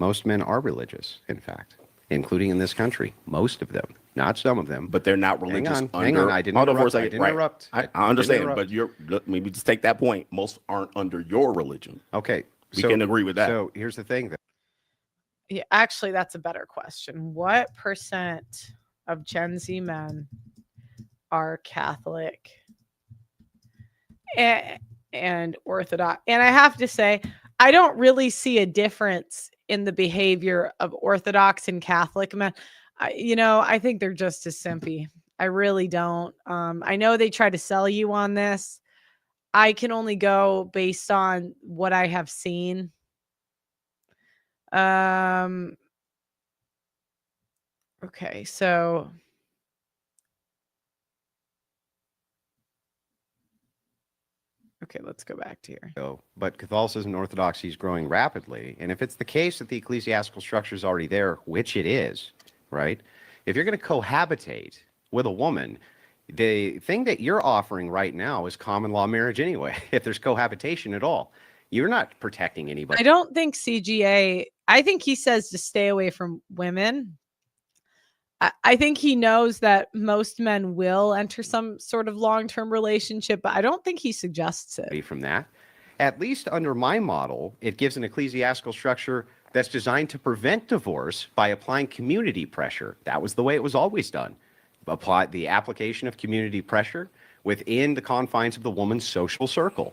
Most men are religious, in fact, including in this country. Most of them, not some of them. But they're not religious. Hang on. I didn't Hold on for a interrupt. I second. didn't Right. interrupt. I didn't understand, interrupt. but maybe just take that point. Most aren't under your religion. Okay. We can agree with that. So here's the thing. Yeah, actually, that's a better question. What percent of Gen Z men are Catholic and Orthodox? And I have to say, I don't really see a difference in the behavior of Orthodox and Catholic men. I think they're just as simpy. I really don't. I know they try to sell you on this. I can only go based on what I have seen. Okay, so let's go back to here. But Catholicism and Orthodoxy is growing rapidly. And if it's the case that the ecclesiastical structure is already there, which it is, right? If you're going to cohabitate with a woman, the thing that you're offering right now is common law marriage anyway, if there's cohabitation at all. You're not protecting anybody. I don't think CGA, I think he says to stay away from women. I think he knows that most men will enter some sort of long-term relationship, but I don't think he suggests it. From that, at least under my model, it gives an ecclesiastical structure that's designed to prevent divorce by applying community pressure. That was the way it was always done. Apply the application of community pressure within the confines of the woman's social circle.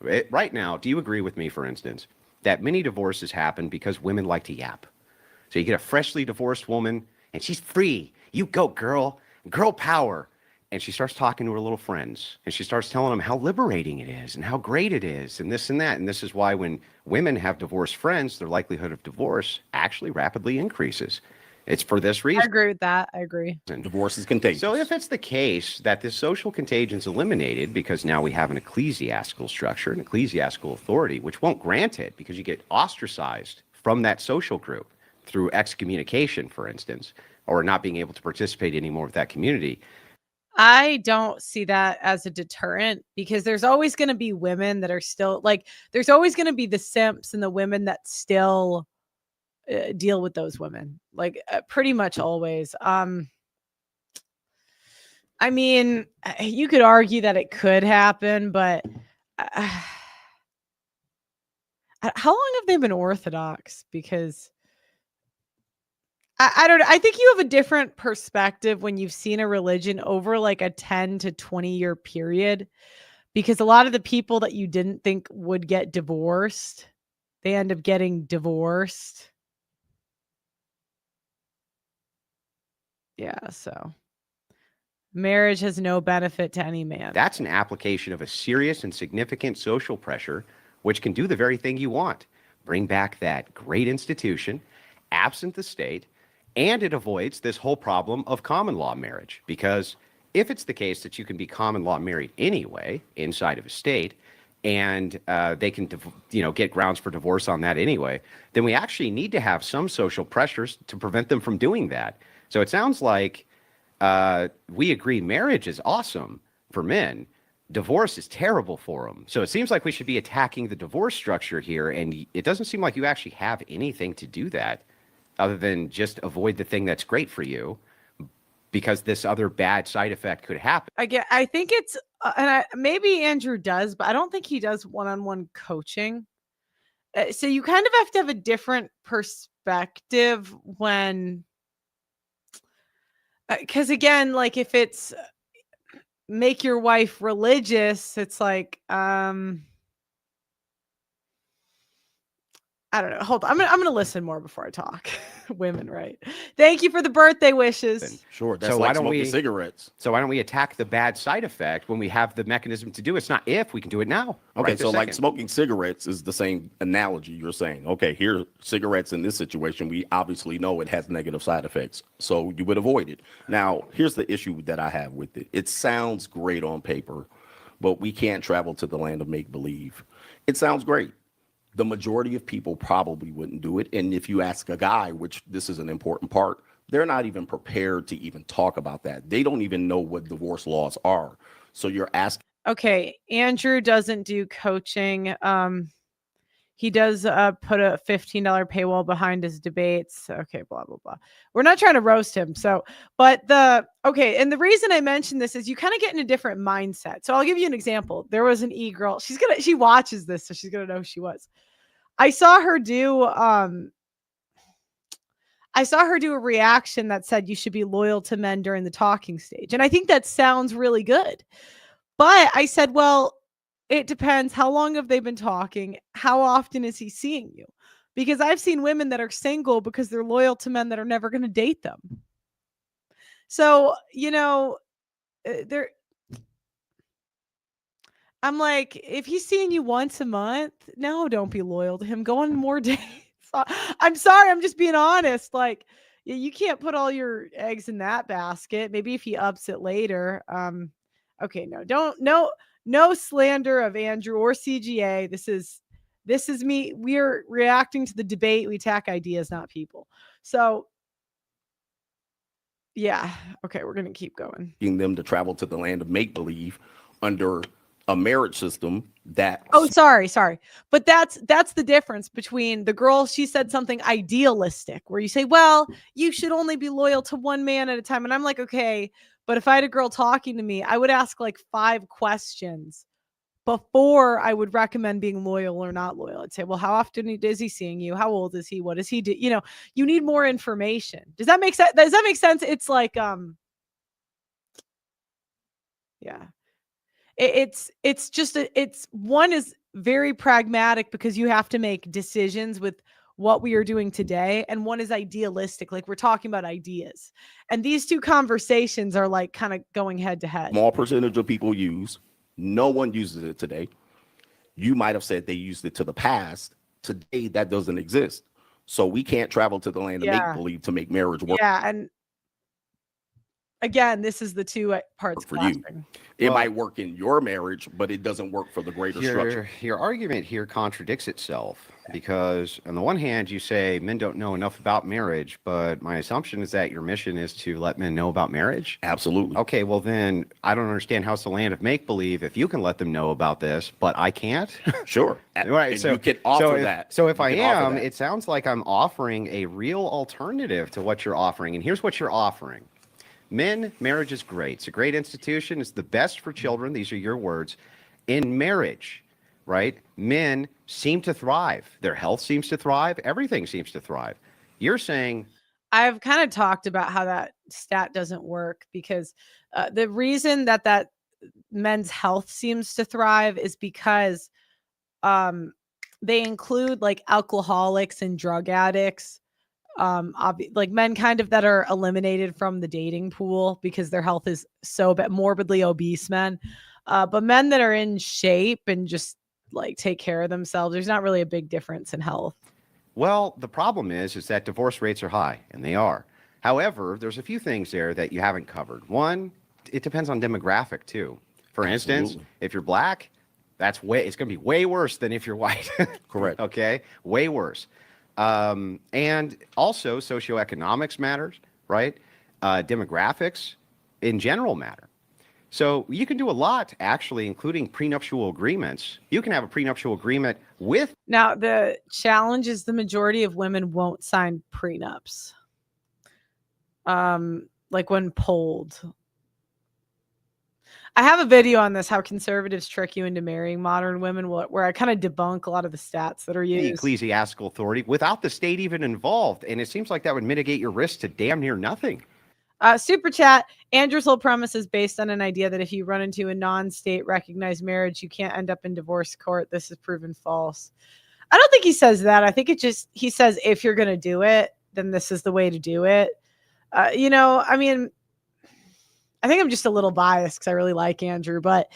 Right now, do you agree with me, for instance, that many divorces happen because women like to yap? So you get a freshly divorced woman, and she's free. You go, girl. Girl power. And she starts talking to her little friends. And she starts telling them how liberating it is and how great it is and this and that. And this is why when women have divorced friends, their likelihood of divorce actually rapidly increases. It's for this reason. I agree with that. I agree. Divorce is contagious. So if it's the case that this social contagion is eliminated because now we have an ecclesiastical structure, an ecclesiastical authority, which won't grant it because you get ostracized from that social group through excommunication, for instance, or not being able to participate anymore with that community. I don't see that as a deterrent because there's always going to be women that are still there's always going to be the simps and the women that still deal with those women, pretty much always. I mean, you could argue that it could happen, but how long have they been Orthodox? Because I don't know. I think you have a different perspective when you've seen a religion over a 10 to 20 year period, because a lot of the people that you didn't think would get divorced, they end up getting divorced. Yeah, so marriage has no benefit to any man. That's an application of a serious and significant social pressure, which can do the very thing you want. Bring back that great institution, absent the state, and it avoids this whole problem of common law marriage. Because if it's the case that you can be common law married anyway inside of a state, and they can get grounds for divorce on that anyway, then we actually need to have some social pressures to prevent them from doing that. So it sounds like we agree marriage is awesome for men. Divorce is terrible for them. So it seems like we should be attacking the divorce structure here, and it doesn't seem like you actually have anything to do that other than just avoid the thing that's great for you, because this other bad side effect could happen. I think it's, maybe Andrew does, but I don't think he does one-on-one coaching. So you kind of have to have a different perspective when, because again, if it's make your wife religious, it's I don't know. Hold on. I'm gonna listen more before I talk. Women, right? Thank you for the birthday wishes. Sure. That's like smoking cigarettes. So why don't we attack the bad side effect when we have the mechanism to do it? It's not if, we can do it now. Okay, so smoking cigarettes is the same analogy you're saying. Okay, here, cigarettes in this situation, we obviously know it has negative side effects, so you would avoid it. Now, here's the issue that I have with it. It sounds great on paper, but we can't travel to the land of make-believe. It sounds great. The majority of people probably wouldn't do it. And if you ask a guy, which this is an important part, they're not even prepared to even talk about that. They don't even know what divorce laws are. So you're asking. Okay, Andrew doesn't do coaching. He does put a $15 paywall behind his debates. Okay, blah, blah, blah. We're not trying to roast him. So, but and the reason I mentioned this is you kind of get in a different mindset. So I'll give you an example. There was an e-girl. She watches this, so she's going to know who she was. I saw her do a reaction that said you should be loyal to men during the talking stage. And I think that sounds really good. But I said, well, it depends. How long have they been talking? How often is he seeing you? Because I've seen women that are single because they're loyal to men that are never going to date them. So, I'm like, if he's seeing you once a month, no, don't be loyal to him. Go on more dates. I'm sorry. I'm just being honest. Like, you can't put all your eggs in that basket. Maybe if he ups it later. Okay, no slander of Andrew or CGA. This is me. We're reacting to the debate. We attack ideas, not people. So yeah. Okay, we're gonna keep going. Them to travel to the land of make believe under a marriage system that. Oh, sorry. But that's the difference between the girl. She said something idealistic where you say, well, you should only be loyal to one man at a time. And I'm like, okay, but if I had a girl talking to me, I would ask like 5 questions before I would recommend being loyal or not loyal. I'd say, well, how often is he seeing you? How old is he? What does he do? You need more information. Does that make sense? Does that make sense? It's like, yeah. It's just one is very pragmatic because you have to make decisions with what we are doing today, and one is idealistic, like we're talking about ideas, and these two conversations are like kind of going head to head. Small percentage of people use. No one uses it today. You might have said they used it to the past. Today that doesn't exist, so we can't travel to the land of make believe to make marriage work. Yeah, and again, this is the two parts for you. It might work in your marriage, but it doesn't work for the greater structure. Your argument here contradicts itself because on the one hand, you say men don't know enough about marriage, but my assumption is that your mission is to let men know about marriage. Absolutely. Okay, well then I don't understand how it's the land of make-believe if you can let them know about this, but I can't. Sure. Right. So you can offer that. So if I am, it sounds like I'm offering a real alternative to what you're offering. And here's what you're offering. Men, marriage is great. It's a great institution. It's the best for children. These are your words. In marriage, right? Men seem to thrive. Their health seems to thrive. Everything seems to thrive. You're saying... I've kind of talked about how that stat doesn't work because the reason that men's health seems to thrive is because they include like alcoholics and drug addicts. Like men kind of that are eliminated from the dating pool because their health is so bad, morbidly obese men. But men that are in shape and just like take care of themselves, there's not really a big difference in health. Well, the problem is that divorce rates are high, and they are. However, there's a few things there that you haven't covered. One, it depends on demographic too. For instance, if you're black, it's going to be way worse than if you're white. Correct. Okay, way worse. And also socioeconomics matters, right? Demographics in general matter. So you can do a lot, actually, including prenuptial agreements. You can have a prenuptial agreement with... Now, the challenge is the majority of women won't sign prenups. Like when polled. I have a video on this, how conservatives trick you into marrying modern women, where I kind of debunk a lot of the stats that are used. The ecclesiastical authority without the state even involved. And it seems like that would mitigate your risk to damn near nothing. Super chat. Andrew's whole premise is based on an idea that if you run into a non-state recognized marriage, you can't end up in divorce court. This is proven false. I don't think he says that. I think he says, if you're going to do it, then this is the way to do it. I mean, I think I'm just a little biased because I really like Andrew, but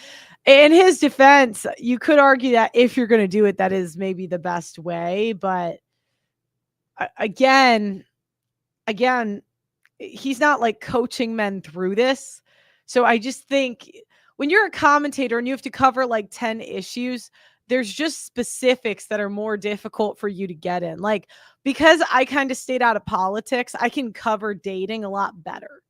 in his defense, you could argue that if you're going to do it, that is maybe the best way. But again, he's not like coaching men through this. So I just think when you're a commentator and you have to cover like 10 issues, there's just specifics that are more difficult for you to get in. Like, because I kind of stayed out of politics, I can cover dating a lot better.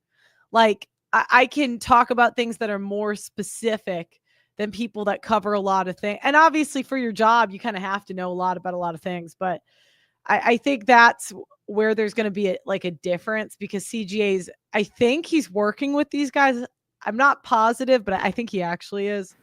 Like, I can talk about things that are more specific than people that cover a lot of things. And obviously for your job, you kind of have to know a lot about a lot of things, but I think that's where there's going to be a difference, because CGA's, I think he's working with these guys. I'm not positive, but I think he actually is.